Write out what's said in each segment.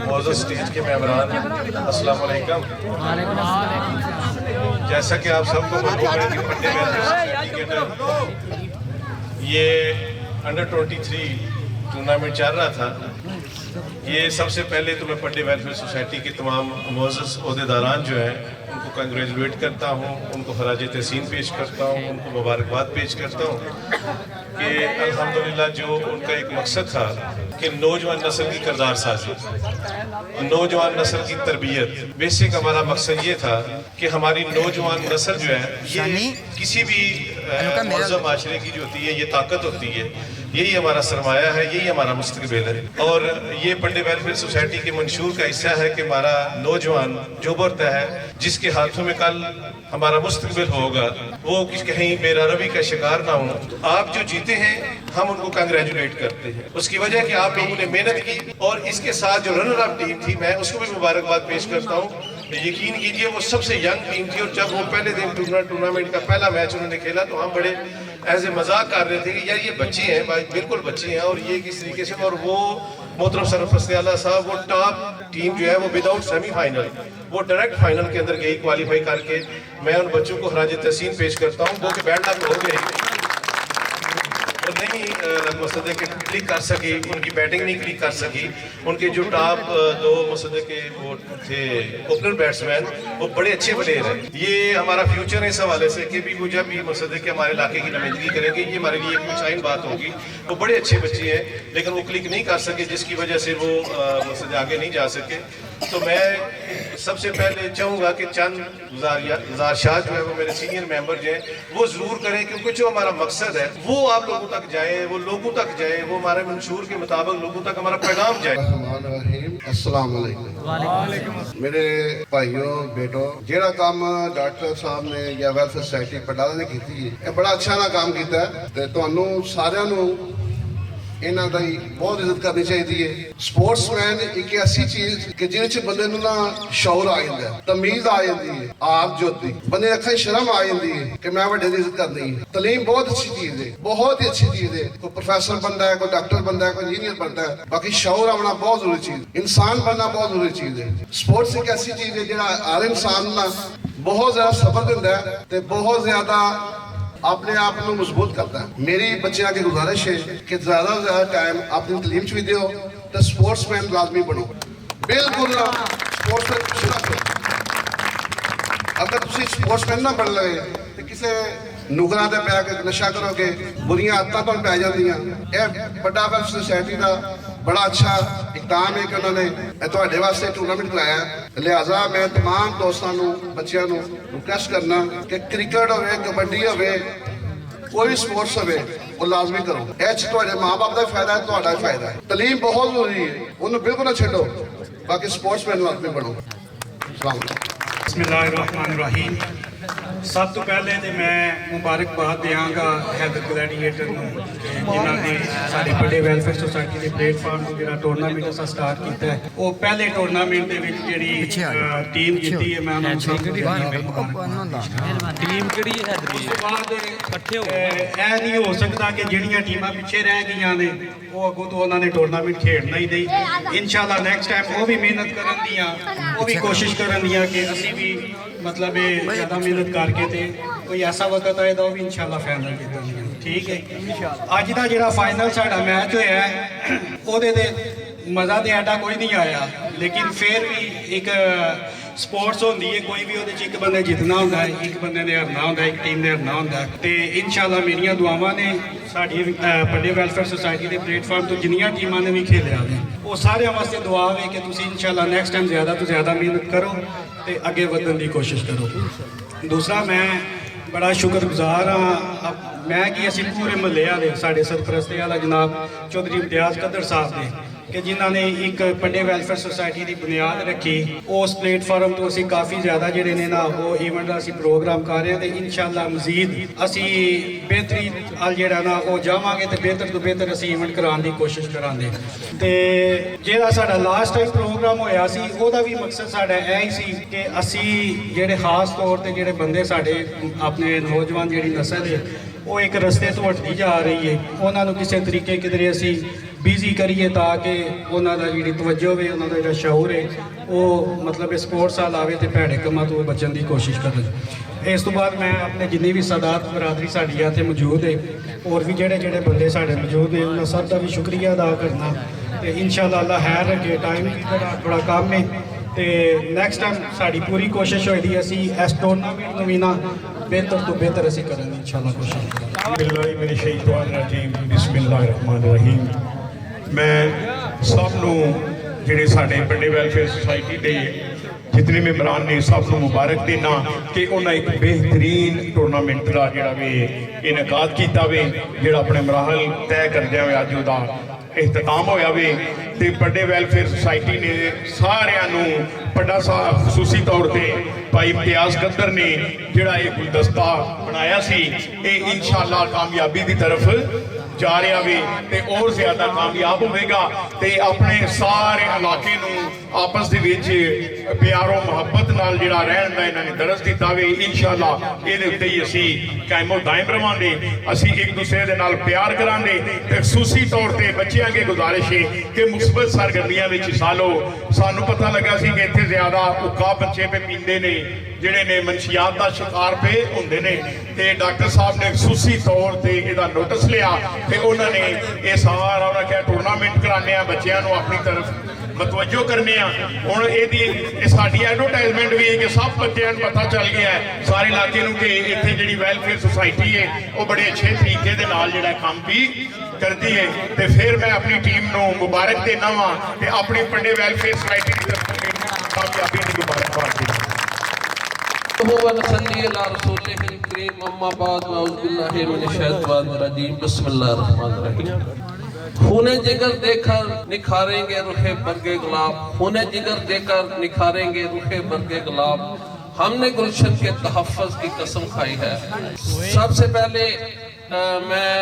मौजूद स्टेज के मेहमान अस्सलाम वालेकुम। जैसा कि आप सबको मालूम है कि पंडे ये अंडर 23 टूर्नामेंट चल रहा था। ये सबसे पहले तो मैं पंडे वेलफेयर सोसाइटी के तमाम मोअज़्ज़ज़ ओहदेदारान जो हैं उनको कंग्रेचुलेट करता हूँ, उनको खराज तहसीन पेश करता हूँ, उनको मुबारकबाद पेश करता हूँ कि अल्हम्दुलिल्लाह जो उनका एक मकसद था कि नौजवान नस्ल की किरदार साजी, नौजवान नस्ल की तरबियत। बेसिक हमारा मकसद ये था कि हमारी नौजवान नस्ल जो है ये किसी भी मुअज़्ज़म माशरे की जो होती है ये ताकत होती है, यही हमारा सरमाया है, यही हमारा मुस्तक़बिल है। और ये पंडे वेलफेयर सोसाइटी के मंशूर का हिस्सा है कि हमारा नौजवान जो बढ़ता है, जिसके हाथों में कल हमारा मुस्तक़बिल होगा, वो कहीं बेरारवी का शिकार ना हो। आप जो जीते हैं हम उनको कंग्रेचुलेट करते हैं, उसकी वजह कि आप लोगों ने मेहनत की। और इसके साथ जो रनर अप टीम थी मैं उसको भी मुबारकबाद पेश करता हूँ। यकीन कीजिए वो सबसे यंग टीम थी और जब वो पहले दिन टूर्नामेंट का पहला मैच उन्होंने खेला तो हम बड़े ऐसे मजाक कर रहे थे कि यार ये बच्चे हैं, बिल्कुल बच्चे हैं और ये किस तरीके से। और वो मोहतरम सरफराज आला साहब वो टॉप टीम जो है वो विदाउट सेमीफाइनल वो डायरेक्ट फाइनल के अंदर गई क्वालिफाई करके। मैं उन बच्चों को खराज तहसीन पेश करता हूँ वो कि बैड लक हो गई और नहीं मसदे के क्लिक कर सकी, उनकी बैटिंग नहीं क्लिक कर सकी। उनके जो टॉप दो मसदे के वो थे ओपनर बैट्समैन वो बड़े अच्छे प्लेयर हैं। ये हमारा फ्यूचर है इस हवाले से कि भी वो जब भी मसदे के हमारे इलाके की नुमाइंदगी करेंगे ये हमारे लिए कुछ आइन बात होगी। वो बड़े अच्छे बच्चे हैं लेकिन वो क्लिक नहीं कर सके जिसकी वजह से वो मसदे आगे नहीं जा सके। तो मैं सबसे पहले चाहूँगा कि चंद गुजारिशात जो है वो मेरे सीनियर मेंबर जो हैं वो ज़रूर करें, क्योंकि जो हमारा मकसद है वो आप लोगों तक जाए, वो लोगों तक जाए, वो हमारे मंशूर के मुताबिक लोगों तक हमारा पैगाम जाए। अस्सलाम वालेकुम मेरे भाइयों बेटो, जेड़ा काम डॉक्टर साहब ने या वेलफेयर सोसाइटी पटाला ने की बड़ा अच्छा ना काम किया है। तो सारिਆਂ ਨੂੰ ਇਹਨਾਂ ਦਾ ਹੀ ਬਹੁਤ ਇੱਜ਼ਤ ਕਰਨੀ ਚਾਹੀਦੀ ਹੈ। ਸਪੋਰਟਸਮੈਨ ਇੱਕ ਐਸੀ ਚੀਜ਼ ਕਿ ਜਿਹਦੇ ਚ ਬੰਦੇ ਨੂੰ ਨਾ ਸ਼ੌਰ ਆ ਜਾਂਦਾ, ਤਮੀਜ਼ ਆ ਜਾਂਦੀ ਹੈ, ਆਪ ਜੋਤੀ ਬੰਦੇ ਅੱਖਾਂ ਸ਼ਰਮ ਆ ਜਾਂਦੀ ਹੈ ਕਿ ਮੈਂ ਵੱਡੇ ਦੀ ਇੱਜ਼ਤ ਕਰਨੀ ਹੈ। ਤਾਲੀਮ ਬਹੁਤ ਅੱਛੀ ਚੀਜ਼ ਹੈ, ਬਹੁਤ ਹੀ ਅੱਛੀ ਚੀਜ਼ ਹੈ। ਕੋਈ ਪ੍ਰੋਫੈਸਰ बनता है, कोई डॉक्टर बनता है, कोई इंजीनियर बनता है, बाकी शौर आना बहुत जरूरी चीज, इंसान बनना बहुत जरूरी चीज है। स्पोर्ट्स एक ऐसी चीज है जो हर इंसान ना बहुत ज्यादा सफर दिंदा है ते बहुत ज्यादा अपने आप को मजबूत करता है। मेरी बच्चों की गुजारिश है कि ज़्यादा से ज़्यादा टाइम अपनी तलीम भी दो तो स्पोर्ट्समैन लाजमी बनो। बिल्कुल ना स्पोर्ट्समैन कुछ ना करो। अगर तुम स्पोर्ट्समैन ना बन लगे तो किसी नुकरां ते पै के नशा करोगे, बुरियां आदतां तुहानूं पै जांदियां। यह बड़ा वेलफेयर सोसाइटी का बड़ा अच्छा इकदाम है कि उन्होंने तुहाडे वास्ते टूर्नामेंट कराया। लिहाजा मैं तमाम दोस्तों को बच्चों को रिक्वेस्ट करना कि क्रिकेट होवे, कबड्डी होवे, कोई भी स्पोर्ट्स होवे वो लाजमी करो। तुहाडे माँ बाप का फायदा है, तुहाडा भी फायदा है। तलीम बहुत जरूरी है, उन्हें बिल्कुल ना छड्डो, बाकी स्पोर्ट्समैन लाजमी बनो। बिस्मिल्लाहिर्रहमानिर्रहीम। सब तो पहले तो मैं मुबारकबाद देंगा हैदर ग्लैडिएटर जिन्होंने साड़ी बड़े वेलफेयर सोसाइटी के प्लेटफार्म को जो टूर्नामेंट अस स्टार्ट किया है वो पहले टूर्नामेंट जी टीम जीती है। मैं नहीं हो सकता कि जिहड़ियां टीमां पिछे रह गई ने वो अगों तो उन्होंने टूर्नामेंट खेलना ही नहीं। इंशाअल्लाह नैक्सट टाइम वो भी मेहनत करन दियां, वो भी कोशिश करन दियां कि असीं भी मतलब ज़्यादा मेहनत करके तो कोई ऐसा वक्त आए तो भी इंशाल्लाह फाइनल जीतांगे। ठीक है, अज का जो फाइनल साडा मैच होया है ਉਹਦੇ ਤੇ मज़ा तो ऐडा कोई नहीं आया, लेकिन फिर भी एक स्पोर्ट्स होंदी है, कोई भी ਉਹਦੇ 'ਚ एक बंदे जितना होंदा है, एक बंदे ने हारना होंदा है, एक टीम ने हारना होंदा है। तो इंशाल्लाह मेरियां दुआवां ने साडी पंडे वेलफेयर सोसाइटी के प्लेटफार्म तो जिन्नियां टीमां ने भी खेलिया है वो सारे वास्ते दुआ है कि तुसीं इंशाल्लाह नैक्सट टाइम ज़्यादा तो ज़्यादा मेहनत करो तो अगे वधन की कोशिश करो। दूसरा मैं बड़ा शुक्रगुजार हाँ मैं कि असी पूरे महल्ले वाले साढ़े सरपरस्ती वाला जनाब चौधरी इम्तियाज़ कदर साहब ने कि जिन्होंने एक पंडे वेलफेयर सोसाइटी की बुनियाद रखी। उस प्लेटफार्म तो असी काफ़ी ज़्यादा जोड़े ने ना वो इवेंट असी प्रोग्राम कर रहे हैं। तो इंशाअल्लाह मजीद असी बेहतरी अल जोड़ा ना वो जावांगे तो बेहतर तो बेहतर असी इवेंट कराने की कोशिश करांगे। तो जोड़ा साडा लास्ट टाइम प्रोग्राम होया सी ओहदा भी मकसद साडा यही सी कि असी जेडे खास तौर पर जोड़े बंदे साडे अपने नौजवान जी नस्ल है वो एक रस्ते तो हटती जा रही है, उन्होंने किसी तरीके किधरे असी ਬਿਜ਼ੀ ਕਰੀਏ ਤਾਂ ਕਿ ਉਹਨਾਂ ਦਾ ਜਿਹੜੀ ਤਵੱਜੋ ਹੋਵੇ, ਉਹਨਾਂ ਦਾ ਜਿਹੜਾ ਸ਼ਊਰ ਹੈ ਉਹ ਮਤਲਬ ਸਪੋਰਟਸ ਵੱਲ ਆਵੇ ਤੇ ਭੈੜੇ ਕੰਮਾਂ ਤੋਂ ਬਚਣ ਦੀ ਕੋਸ਼ਿਸ਼ ਕਰਨ। ਇਸ ਤੋਂ ਬਾਅਦ ਮੈਂ ਆਪਣੇ ਜਿੰਨੀ ਵੀ ਸਾਦਾਤ ਬਰਾਦਰੀ ਸਾਡੀ ਇੱਥੇ ਮੌਜੂਦ ਹੈ, ਹੋਰ ਵੀ ਜਿਹੜੇ ਬੰਦੇ ਸਾਡੇ ਮੌਜੂਦ ਨੇ, ਉਹਨਾਂ ਸਭ ਦਾ ਵੀ ਸ਼ੁਕਰੀਆ ਅਦਾ ਕਰਨਾ ਤੇ ਇਨਸ਼ਾਅੱਲਾ ਅੱਲਾ ਖੈਰ ਰੱਖੇ। ਟਾਈਮ ਦੀ ਥੋੜਾ ਕੰਮ ਹੈ ਤੇ ਨੈਕਸਟ ਟਾਈਮ ਸਾਡੀ ਪੂਰੀ ਕੋਸ਼ਿਸ਼ ਹੋਏਗੀ ਅਸੀਂ ਇਸ ਟੂਰਨਾਮੈਂਟ ਨੂੰ ਵੀ ਨਾ ਬਿਹਤਰ ਤੋਂ ਬਿਹਤਰ ਅਸੀਂ ਕਰਾਂਗੇ ਇਨਸ਼ਾਅੱਲਾ ਕੋਸ਼ਿਸ਼ ਕਰਾਂਗੇ। ਬਿਸਮਿਲ੍ਲਾਹਿਰਰਹਿਮਾਨਿਰਰਹੀਮ। ਮੈਂ ਸਭ ਨੂੰ ਜਿਹੜੇ ਸਾਡੇ ਪਿੰਡੇ ਵੈਲਫੇਅਰ ਸੁਸਾਇਟੀ ਦੇ ਜਿਤਨੇ ਮੈਂਬਰਾਂ ਨੇ ਸਭ ਨੂੰ ਮੁਬਾਰਕ ਦੇਣਾ ਕਿ ਉਹਨਾਂ ਇੱਕ ਬਿਹਤਰੀਨ ਟੂਰਨਾਮੈਂਟ ਦਾ ਜਿਹੜਾ ਵੀ ਇਨਕਾਦ ਕੀਤਾ ਵੇ, ਜਿਹੜਾ ਆਪਣੇ ਮਰਾਹਲ ਤੈਅ ਕਰਦਿਆਂ ਹੋਏ ਅੱਜ ਉਹਦਾ ਇਖਤਤਾਮ ਹੋਇਆ ਵੇ। ਤੇ ਪਿੰਡੇ ਵੈਲਫੇਅਰ ਸੁਸਾਇਟੀ ਨੇ ਸਾਰਿਆਂ ਨੂੰ ਪੱਡਾ ਸਾਹਿਬ ਖਸੂਸੀ ਤੌਰ ਤੇ ਭਾਈ ਇਮਤਿਆਜ਼ ਕਦਰ ਨੇ ਜਿਹੜਾ ਇਹ ਗੁਲਦਸਤਾ ਬਣਾਇਆ ਸੀ, ਇਹ ਇਨਸ਼ਾਅੱਲਾ ਕਾਮਯਾਬੀ ਦੀ ਤਰਫ ਜਾ ਰਿਹਾ ਵੇ ਤੇ ਹੋਰ ਜ਼ਿਆਦਾ ਕਾਮਯਾਬ ਹੋਵੇਗਾ ਤੇ ਆਪਣੇ ਸਾਰੇ ਇਲਾਕੇ ਨੂੰ ਆਪਸ ਦੇ ਵਿੱਚ ਪਿਆਰੋ ਮੁਹੱਬਤ ਨਾਲ ਜਿਹੜਾ ਰਹਿਣ ਦਾ ਇਹਨਾਂ ਨੇ ਦਰਸ ਦਿੱਤਾ ਵੇ। ਇਨਸ਼ਾਅੱਲਾ ਇਹਦੇ ਉੱਤੇ ਹੀ ਅਸੀਂ ਕਾਇਮੋ ਦਾਇਮ ਰਵਾਂਗੇ, ਅਸੀਂ ਇੱਕ ਦੂਸਰੇ ਦੇ ਨਾਲ ਪਿਆਰ ਕਰਾਂਗੇ ਤੇ ਖਸੂਸੀ ਤੌਰ ਤੇ ਬੱਚਿਆਂ ਅੱਗੇ ਗੁਜ਼ਾਰਿਸ਼ ਹੈ ਕਿ ਮੁਸਬਤ ਸਰਗਰਮੀਆਂ ਵਿੱਚ ਹਿੱਸਾ ਲਓ। ਸਾਨੂੰ ਪਤਾ ਲੱਗਾ ਸੀ ਕਿ ਇੱਥੇ ਜ਼ਿਆਦਾ ਹੁੱਕਾ ਬੱਚੇ ਪੇ ਪੀਂਦੇ ਨੇ, ਜਿਹੜੇ ਨੇ ਮਨਸ਼ੀਆਤ ਦਾ ਸ਼ਿਕਾਰ ਪੇ ਹੁੰਦੇ ਨੇ ਤੇ ਡਾਕਟਰ ਸਾਹਿਬ ਨੇ ਖਸੂਸੀ ਤੌਰ ਤੇ ਇਹਦਾ ਨੋਟਿਸ ਲਿਆ ਤੇ ਉਹਨਾਂ ਨੇ ਇਹ ਸਾਰਾ ਉਹਨਾਂ ਕਿਹਾ ਟੂਰਨਾਮੈਂਟ ਕਰਾਣੇ ਆ, ਬੱਚਿਆਂ ਨੂੰ ਆਪਣੀ ਤਰਫ ਮਤਵੱਜੋ ਕਰਨੇ ਆ। ਹੁਣ ਇਹ ਸਾਡੀ ਐਡਵਰਟਾਈਜ਼ਮੈਂਟ ਵੀ ਹੈ ਕਿ ਸਭ ਬੱਚਿਆਂ ਨੂੰ ਪਤਾ ਚੱਲ ਗਿਆ ਹੈ ਸਾਰੇ ਇਲਾਕੇ ਨੂੰ ਕਿ ਇੱਥੇ ਜਿਹੜੀ ਵੈਲਫੇਅਰ ਸੁਸਾਇਟੀ ਹੈ ਉਹ ਬੜੇ ਅੱਛੇ ਤਰੀਕੇ ਦੇ ਨਾਲ ਜਿਹੜਾ ਕੰਮ ਵੀ ਕਰਦੀ ਹੈ। ਤੇ ਫਿਰ ਮੈਂ ਆਪਣੀ ਟੀਮ ਨੂੰ ਮੁਬਾਰਕ ਦੇਣਾ ਵਾਂ ਤੇ ਆਪਣੀ ਪਿੰਡੇ ਵੈਲਫੇਅਰ ਸੁਸਾਇਟੀ ਦੀ ਤਰਫ ਕਾਮਯਾਬੀ ਦੀ ਮੁਬਾਰਕਬਾਦ ਦੇਣਾ। खूने जिगर देकर निखारेंगे रुखे बरगे गुलाब, खूने जिगर देकर निखारेंगे रुखे बरगे गुलाब, हमने गुलशन के तहफ़्फ़ुज़ की कसम खाई है। सबसे पहले मैं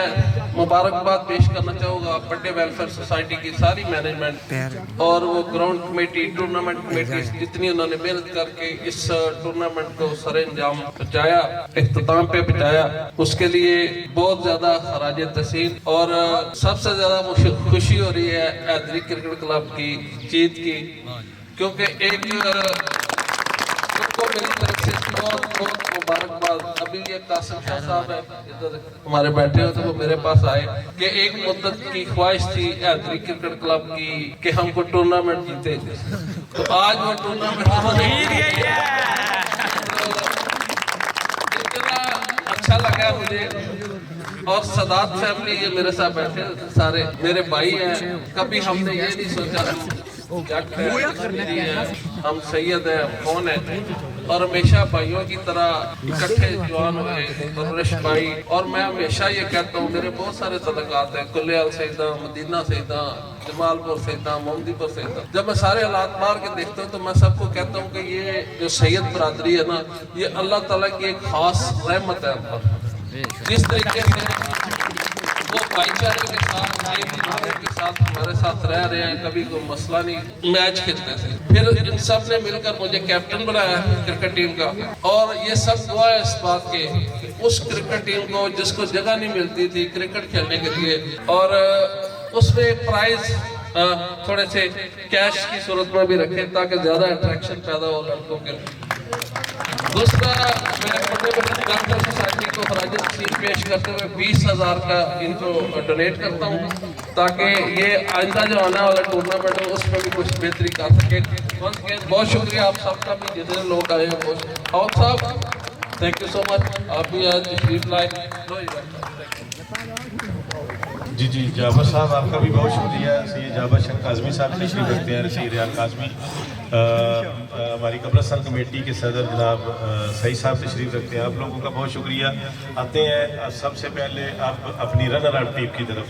मुबारकबाद पेश करना चाहूँगा पिंडे वेलफेयर सोसाइटी की सारी मैनेजमेंट और वो ग्राउंड कमेटी, टूर्नामेंट कमेटी, जितनी उन्होंने मेहनत करके इस टूर्नामेंट को सरे अंजाम पहुँचाया, इख्तिताम पे पहुँचाया, उसके लिए बहुत ज़्यादा खराज तहसीन। और सबसे ज़्यादा मुझे खुशी हो रही है हैदरी क्रिकेट क्लब की जीत की, क्योंकि एक उनको मेरी तरफ से बहुत बहुत मुबारकबाद। अभी ये कासिम शाह साहब है इधर हमारे बैठे हो तो वो मेरे पास आए कि एक मुद्दत की ख्वाहिश थी हैदरी क्रिकेट क्लब की कि हमको टूर्नामेंट जीते, तो आज वो टूर्नामेंट इतना अच्छा लगा मुझे। और सदात फैमिली ये मेरे साथ बैठे सारे मेरे भाई हैं, कभी हमने ये नहीं सोचा हम सैयद हैं, हम कौन है, और हमेशा भाइयों की तरह इकट्ठे जवान हुए, परवरिश पाई। और मैं हमेशा ये कहता हूँ, मेरे बहुत सारे तलकात हैं, कुल्लेआल सईदा, मदीना सईदा, जमालपुर सईदा, मोहम्मदीपुर सईदा। जब मैं सारे हालात मार के देखता हूँ तो मैं सबको कहता हूँ कि ये जो सैयद बरादरी है ना, ये अल्लाह ताला की एक खास रहमत है हम पर। जिस तरीके से वो भाईचारे के साथ, के साथ हमारे साथ रह रहे हैं, कभी कोई मसला नहीं, मैच खेलते थे। फिर इन सब ने मिलकर मुझे कैप्टन बनाया क्रिकेट टीम का, और ये सब दुआ है इस बात के कि उस क्रिकेट टीम को जिसको जगह नहीं मिलती थी क्रिकेट खेलने के लिए, और उसमें प्राइज थोड़े से कैश की सूरत में भी रखे ताकि ज़्यादा अट्रैक्शन पैदा हो लड़कों के। दूसरा, मैं वेलफेयर सोसाइटी को खराज तहसीन पेश करते हुए 20,000 का इनको डोनेट करता हूँ ताकि ये आइंदा जो आने वाला टूर्नामेंट है उसमें भी कुछ बेहतरी कर सके। बहुत शुक्रिया आप सबका भी जितने लोग आए हैं। और साहब थैंक यू सो मच, आप भी आज तशरीफ लाए। जी जी, जाबर साहब आपका भी बहुत शुक्रिया। सैयद जाबर शाह काज़मी साहब तशरीफ रखते हैं, सैयद रियाज काज़मी, हमारी कब्रिस्तान कमेटी के सदर जनाब सईद साहब तशरीफ रखते हैं। आप लोगों का बहुत शुक्रिया। आते हैं सबसे पहले आप अपनी रनर अप टीम की तरफ।